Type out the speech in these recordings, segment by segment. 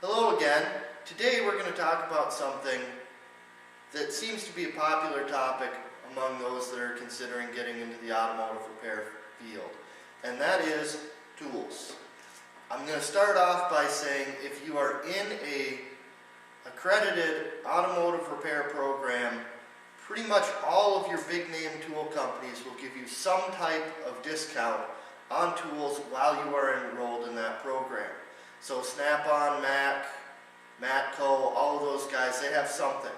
Hello again. Today we're going to talk about something that seems to be a popular topic among those that are considering getting into the automotive repair field, and that is tools. I'm going to start off by saying if you are in an accredited automotive repair program, pretty much all of your big name tool companies will give you some type of discount on tools while you are enrolled in that program. So Snap-on, Mac, Matco, all of those guys, they have something.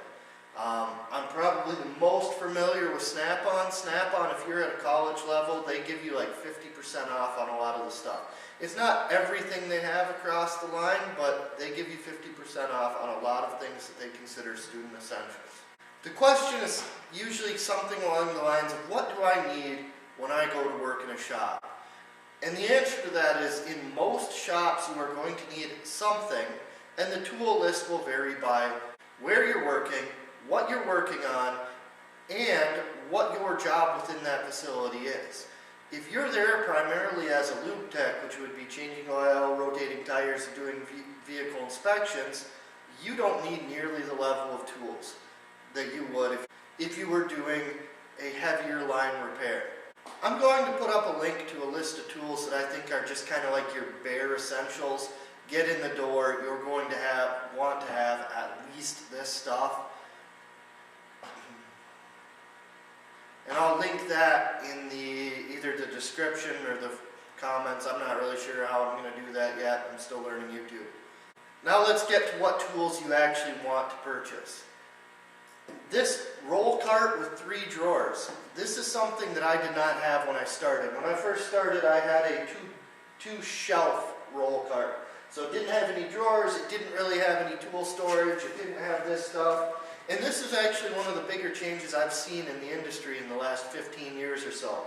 I'm probably the most familiar with Snap-on. Snap-on, if you're at a college level, they give you like 50% off on a lot of the stuff. It's not everything they have across the line, but they give you 50% off on a lot of things that they consider student essentials. The question is usually something along the lines of, what do I need when I go to work in a shop? And the answer to that is, in most shops you are going to need something, and the tool list will vary by where you're working, what you're working on, and what your job within that facility is. If you're there primarily as a lube tech, which would be changing oil, rotating tires, and doing vehicle inspections, you don't need nearly the level of tools that you would if you were doing a heavier line repair. I'm going to put up a link to a list of tools that I think are just kind of like your bare essentials. Get in the door, you're going to want to have at least this stuff. And I'll link that in either the description or the comments. I'm not really sure how I'm going to do that yet. I'm still learning YouTube. Now let's get to what tools you actually want to purchase. This roll cart with 3 drawers. This is something that I did not have when I started. When I first started, I had a two shelf roll cart. So it didn't have any drawers, it didn't really have any tool storage, it didn't have this stuff. And this is actually one of the bigger changes I've seen in the industry in the last 15 years or so.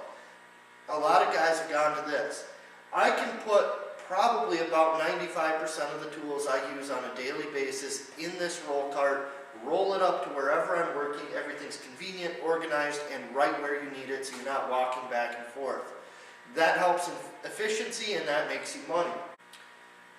A lot of guys have gone to this. I can put probably about 95% of the tools I use on a daily basis in this roll cart, roll it up to wherever I'm working. Everything's convenient, organized, and right where you need it, so you're not walking back and forth. That helps in efficiency, and that makes you money.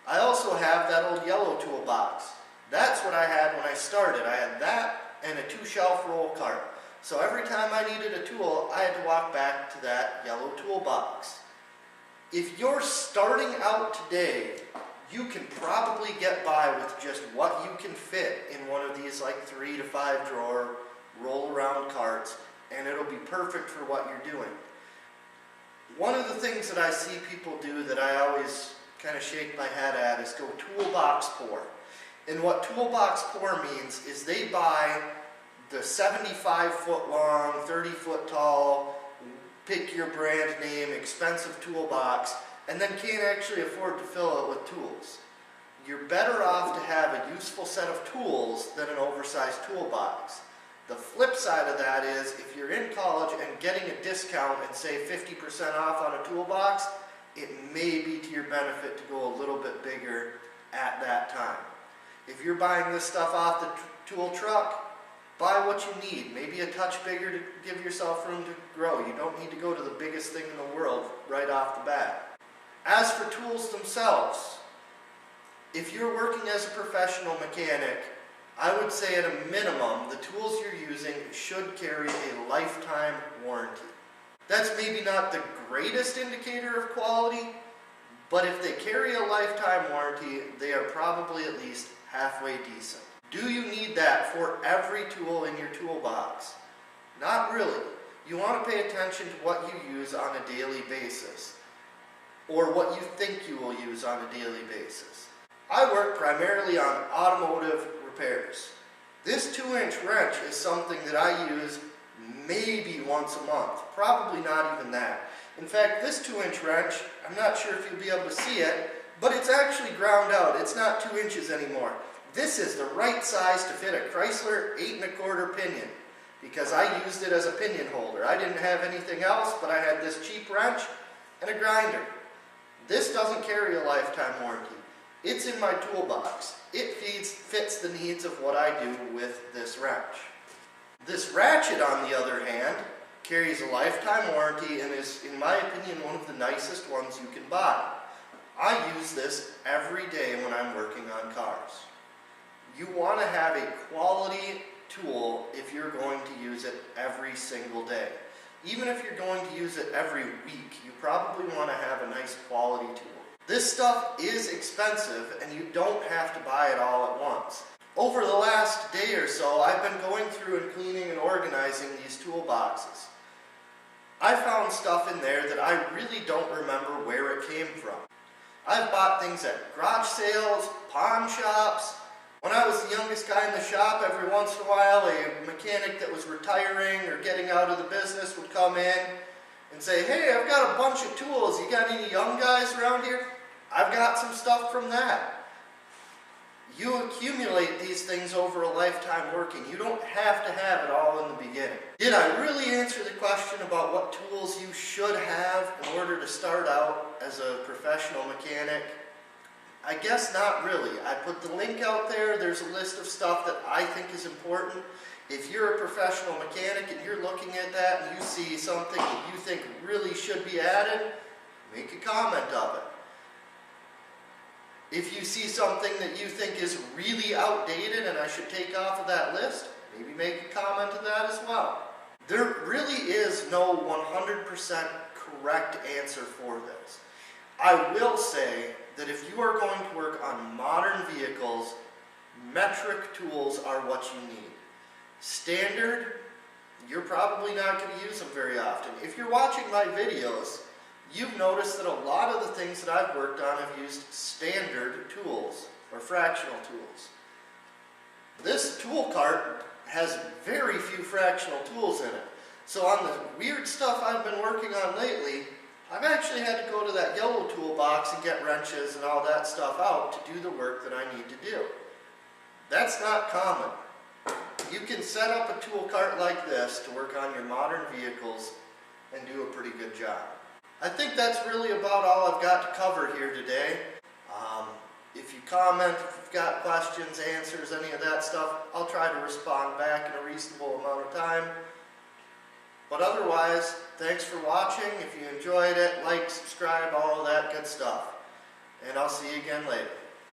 I also have that old yellow toolbox. That's what I had when I started. I had that and a 2-shelf roll cart. So every time I needed a tool, I had to walk back to that yellow toolbox. If you're starting out today, you can probably get by with just what you can fit in one of these like 3 to 5 drawer roll around carts, and it'll be perfect for what you're doing. One of the things that I see people do that I always kind of shake my head at is go toolbox poor. And what toolbox poor means is they buy the 75-foot long, 30-foot tall, pick your brand name, expensive toolbox, and then can't actually afford to fill it with tools. You're better off to have a useful set of tools than an oversized toolbox. The flip side of that is, if you're in college and getting a discount and say 50% off on a toolbox, it may be to your benefit to go a little bit bigger at that time. If you're buying this stuff off the tool truck, buy what you need. Maybe a touch bigger to give yourself room to grow. You don't need to go to the biggest thing in the world right off the bat. As for tools themselves, if you're working as a professional mechanic, I would say at a minimum, the tools you're using should carry a lifetime warranty. That's maybe not the greatest indicator of quality, but if they carry a lifetime warranty, they are probably at least halfway decent. Do you need that for every tool in your toolbox? Not really. You want to pay attention to what you use on a daily basis, or what you think you will use on a daily basis. I work primarily on automotive repairs. This 2-inch wrench is something that I use maybe once a month, probably not even that. In fact, this 2-inch wrench, I'm not sure if you'll be able to see it, but it's actually ground out. It's not 2 inches anymore. This is the right size to fit a Chrysler 8 1/4 pinion, because I used it as a pinion holder. I didn't have anything else, but I had this cheap wrench and a grinder. This doesn't carry a lifetime warranty. It's in my toolbox. It fits the needs of what I do with this wrench. This ratchet, on the other hand, carries a lifetime warranty and is, in my opinion, one of the nicest ones you can buy. I use this every day when I'm working on cars. You want to have a quality tool if you're going to use it every single day. Even if you're going to use it every week, you probably want to have a nice quality tool. This stuff is expensive and you don't have to buy it all at once. Over the last day or so, I've been going through and cleaning and organizing these toolboxes. I found stuff in there that I really don't remember where it came from. I've bought things at garage sales, pawn shops. When I was the youngest guy in the shop, every once in a while a mechanic that was retiring or getting out of the business would come in and say, "Hey, I've got a bunch of tools. You got any young guys around here?" I've got some stuff from that. You accumulate these things over a lifetime working. You don't have to have it all in the beginning. Did I really answer the question about what tools you should have in order to start out as a professional mechanic? I guess not really. I put the link out there. There's a list of stuff that I think is important. If you're a professional mechanic and you're looking at that and you see something that you think really should be added, make a comment of it. If you see something that you think is really outdated and I should take off of that list, maybe make a comment to that as well. There really is no 100% correct answer for this. I will say that if you are going to work on modern vehicles, metric tools are what you need. Standard, you're probably not going to use them very often. If you're watching my videos, you've noticed that a lot of the things that I've worked on have used standard tools or fractional tools. This tool cart has very few fractional tools in it. So on the weird stuff I've been working on lately, I've actually had to go to that yellow toolbox and get wrenches and all that stuff out to do the work that I need to do. That's not common. You can set up a tool cart like this to work on your modern vehicles and do a pretty good job. I think that's really about all I've got to cover here today. If you comment, if you've got questions, answers, any of that stuff, I'll try to respond back in a reasonable amount of time. But otherwise, thanks for watching. If you enjoyed it, like, subscribe, all of that good stuff. And I'll see you again later.